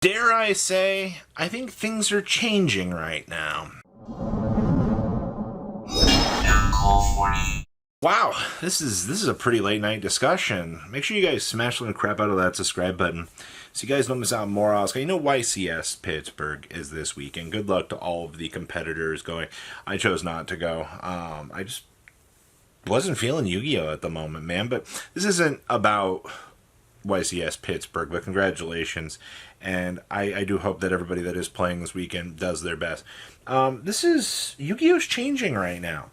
Dare I say, I think things are changing right now. Wow, this is a pretty late night discussion. Make sure you guys smash the crap out of that subscribe button so you guys don't miss out on more Oscar. You know YCS Pittsburgh is this weekend. Good luck to all of the competitors going. I chose not to go. I just wasn't feeling Yu-Gi-Oh at the moment, man. But this isn't about YCS Pittsburgh, but congratulations. And I do hope that everybody that is playing this weekend does their best. Yu-Gi-Oh's changing right now.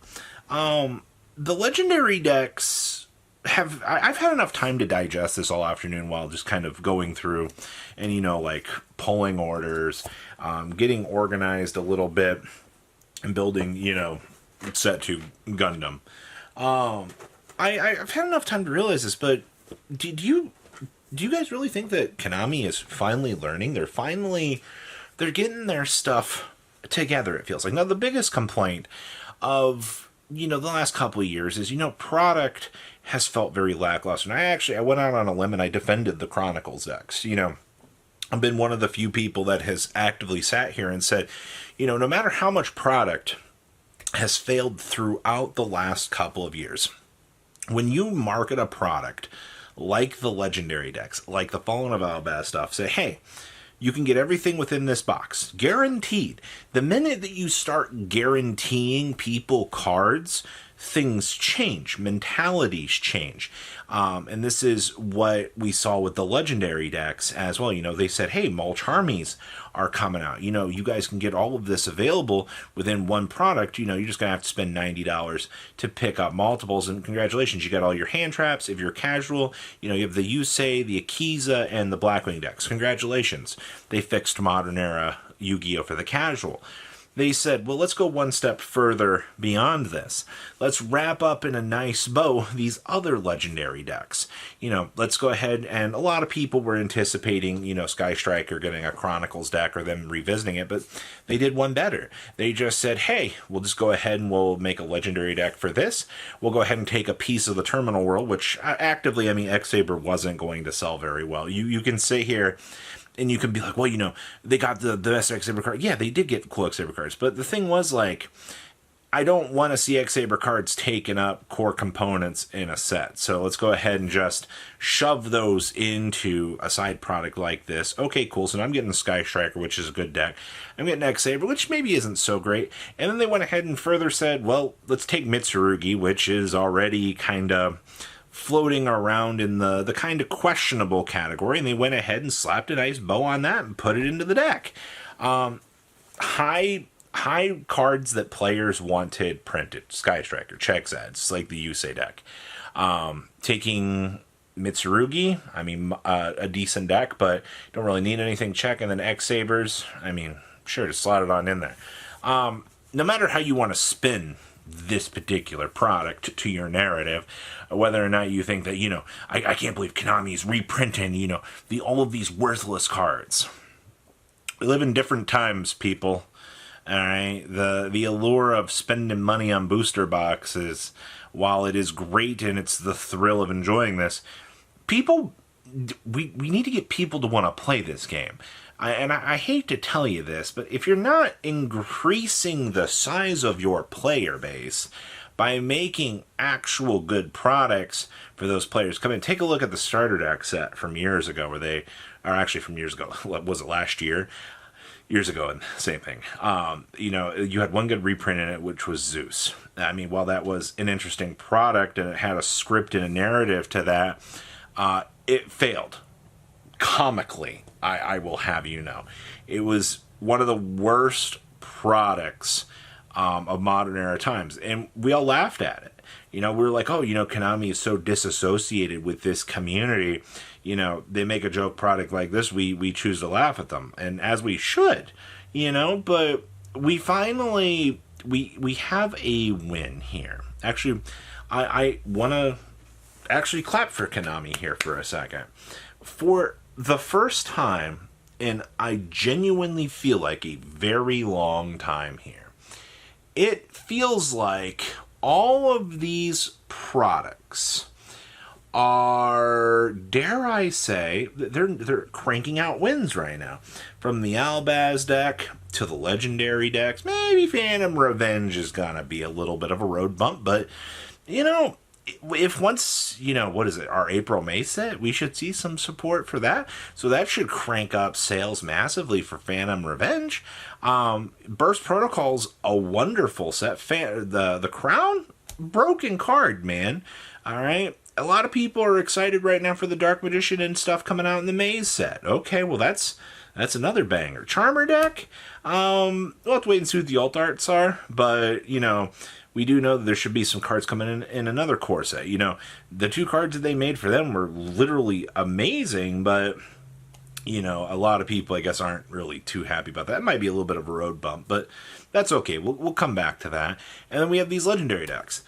The legendary decks I've had enough time to digest this all afternoon while just kind of going through and, like pulling orders, getting organized a little bit and building, set to Gundam. I've had enough time to realize this, but do you guys really think that Konami is finally learning? They're getting their stuff together, it feels like. Now, the biggest complaint of the last couple of years is, product has felt very lackluster. And I went out on a limb and I defended the Chronicles decks. I've been one of the few people that has actively sat here and said, no matter how much product has failed throughout the last couple of years, when you market a product like the legendary decks, like the Fallen of Albaz stuff, say, hey, you can get everything within this box. Guaranteed. The minute that you start guaranteeing people cards, things change. Mentalities change. And this is what we saw with the legendary decks as well. They said, hey, mulch armies are coming out. You guys can get all of this available within one product. You're just going to have to spend $90 to pick up multiples. And congratulations, you got all your hand traps. If you're casual, you have the Yusei, the Akiza, and the Blackwing decks. Congratulations. They fixed Modern Era Yu-Gi-Oh! For the casual. They said, well, let's go one step further beyond this. Let's wrap up in a nice bow these other legendary decks. Let's go ahead, and a lot of people were anticipating, Sky Striker getting a Chronicles deck or them revisiting it, but they did one better. They just said, hey, we'll just go ahead and we'll make a legendary deck for this. We'll go ahead and take a piece of the Terminal World, which actively, X-Saber wasn't going to sell very well. You can sit here and you can be like, well, they got the best X-Saber card. Yeah, they did get cool X-Saber cards. But the thing was, I don't want to see X-Saber cards taking up core components in a set. So let's go ahead and just shove those into a side product like this. Okay, cool. So now I'm getting Sky Striker, which is a good deck. I'm getting X-Saber, which maybe isn't so great. And then they went ahead and further said, well, let's take Mitsurugi, which is already kind of floating around in the kind of questionable category, and they went ahead and slapped a nice bow on that and put it into the deck. High cards that players wanted printed. Sky Striker, checks ads, like the Yusei deck. Taking Mitsurugi, a decent deck, but don't really need anything check, and then X-Sabers, sure, just slot it on in there. No matter how you want to spin this particular product to your narrative, whether or not you think that, I can't believe Konami is reprinting, all of these worthless cards. We live in different times, people. All right, the allure of spending money on booster boxes, while it is great and it's the thrill of enjoying this, we need to get people to want to play this game. I hate to tell you this, but if you're not increasing the size of your player base by making actual good products for those players, come in, take a look at the starter deck set from years ago, was it last year? Years ago, and same thing. You had one good reprint in it, which was Zeus. While that was an interesting product and it had a script and a narrative to that, it failed. Comically, I will have you know. It was one of the worst products of modern era times, and we all laughed at it. We were like, oh, Konami is so disassociated with this community. They make a joke product like this, we choose to laugh at them, and as we should, but we finally, we have a win here. Actually, I want to actually clap for Konami here for a second. For the first time, and I genuinely feel like a very long time here, it feels like all of these products are, dare I say, they're cranking out wins right now. From the Albaz deck to the legendary decks, maybe Phantom Revenge is gonna be a little bit of a road bump, but you know, if once, what is it, our April May set, we should see some support for that. So that should crank up sales massively for Phantom Revenge. Burst Protocol's a wonderful set. The Crown, broken card, man. All right. A lot of people are excited right now for the Dark Magician and stuff coming out in the Maze set. Okay, well that's another banger. Charmer deck. We'll have to wait and see what the alt arts are, but we do know that there should be some cards coming in another core set. The 2 cards that they made for them were literally amazing, but a lot of people, I guess, aren't really too happy about that. It might be a little bit of a road bump, but that's okay. We'll come back to that. And then we have these legendary decks.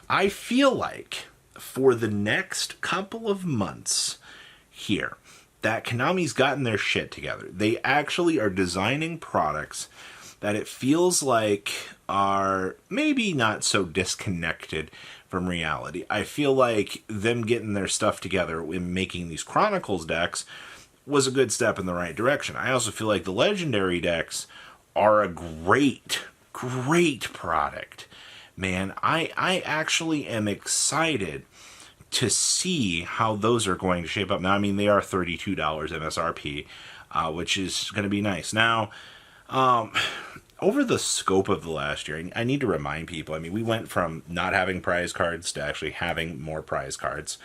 I feel like for the next couple of months here, that Konami's gotten their shit together. They actually are designing products that it feels like are maybe not so disconnected from reality. I feel like them getting their stuff together in making these Chronicles decks was a good step in the right direction. I also feel like the legendary decks are a great product. Man, I actually am excited to see how those are going to shape up. Now, I mean, they are $32 MSRP, which is going to be nice. Now, over the scope of the last year, I need to remind people, I mean, we went from not having prize cards to actually having more prize cards.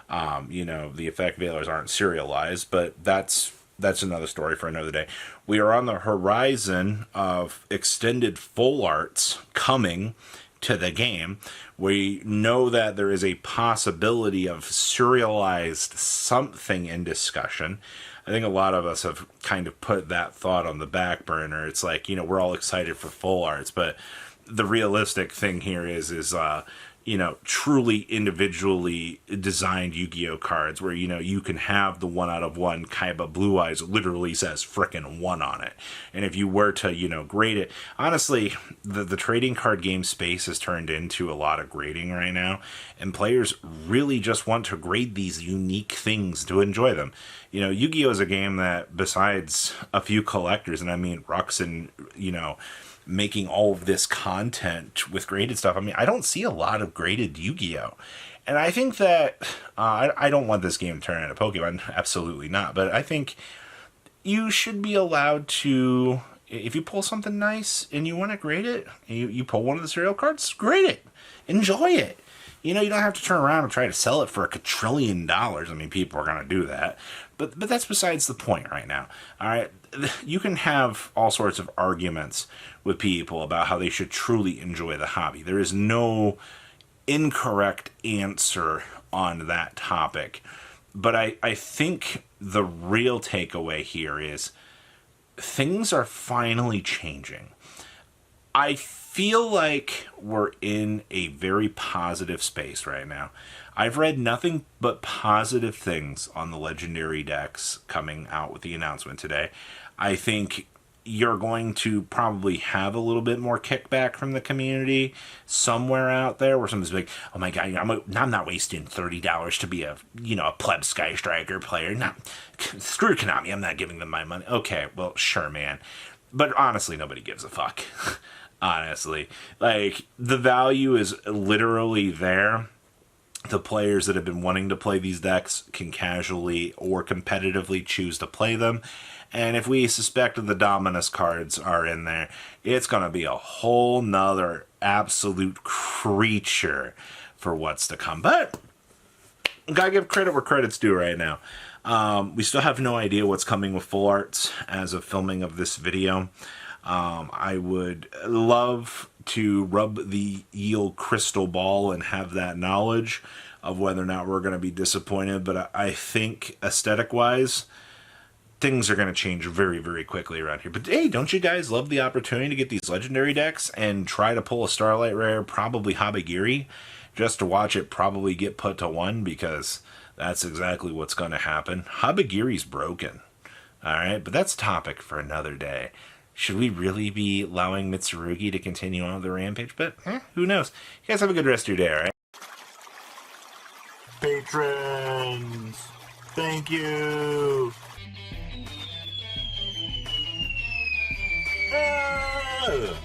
The effect veilers aren't serialized, but that's another story for another day. We are on the horizon of extended full arts coming to the game. We know that there is a possibility of serialized something in discussion. I think a lot of us have kind of put that thought on the back burner. It's like, we're all excited for full arts, but the realistic thing here is truly individually designed Yu-Gi-Oh cards where, you can have the 1 out of 1 Kaiba Blue Eyes literally says frickin' 1 on it. And if you were to, grade it, honestly, the trading card game space has turned into a lot of grading right now. And players really just want to grade these unique things to enjoy them. Yu-Gi-Oh is a game that besides a few collectors, and I mean Rux and, making all of this content with graded stuff. I mean, I don't see a lot of graded Yu-Gi-Oh! And I think that, I don't want this game to turn into Pokemon, absolutely not, but I think you should be allowed to, if you pull something nice and you want to grade it, you pull one of the serial cards, grade it, enjoy it. You don't have to turn around and try to sell it for $1 quadrillion. I mean, people are going to do that. But that's besides the point right now. All right, you can have all sorts of arguments with people about how they should truly enjoy the hobby. There is no incorrect answer on that topic. But I think the real takeaway here is things are finally changing. I feel like we're in a very positive space right now. I've read nothing but positive things on the legendary decks coming out with the announcement today. I think you're going to probably have a little bit more kickback from the community somewhere out there where someone's like, oh my god, I'm not wasting $30 to be a pleb Sky Striker player. Screw Konami, I'm not giving them my money. Okay, well, sure, man. But honestly, nobody gives a fuck. Honestly. Like, the value is literally there. The players that have been wanting to play these decks can casually or competitively choose to play them. And if we suspect that the Dominus cards are in there, it's going to be a whole nother absolute creature for what's to come. But gotta give credit where credit's due right now. We still have no idea what's coming with full arts as of filming of this video. I would love to rub the yield crystal ball and have that knowledge of whether or not we're going to be disappointed. But I think aesthetic-wise, things are going to change very, very quickly around here. But hey, don't you guys love the opportunity to get these legendary decks and try to pull a Starlight Rare, probably Habagiri, just to watch it probably get put to 1, because that's exactly what's going to happen. Habagiri's broken. Alright, but that's a topic for another day. Should we really be allowing Mitsurugi to continue on the rampage? But who knows? You guys have a good rest of your day, alright? patrons. Thank you. Ah!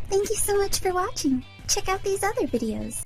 Thank you so much for watching. Check out these other videos.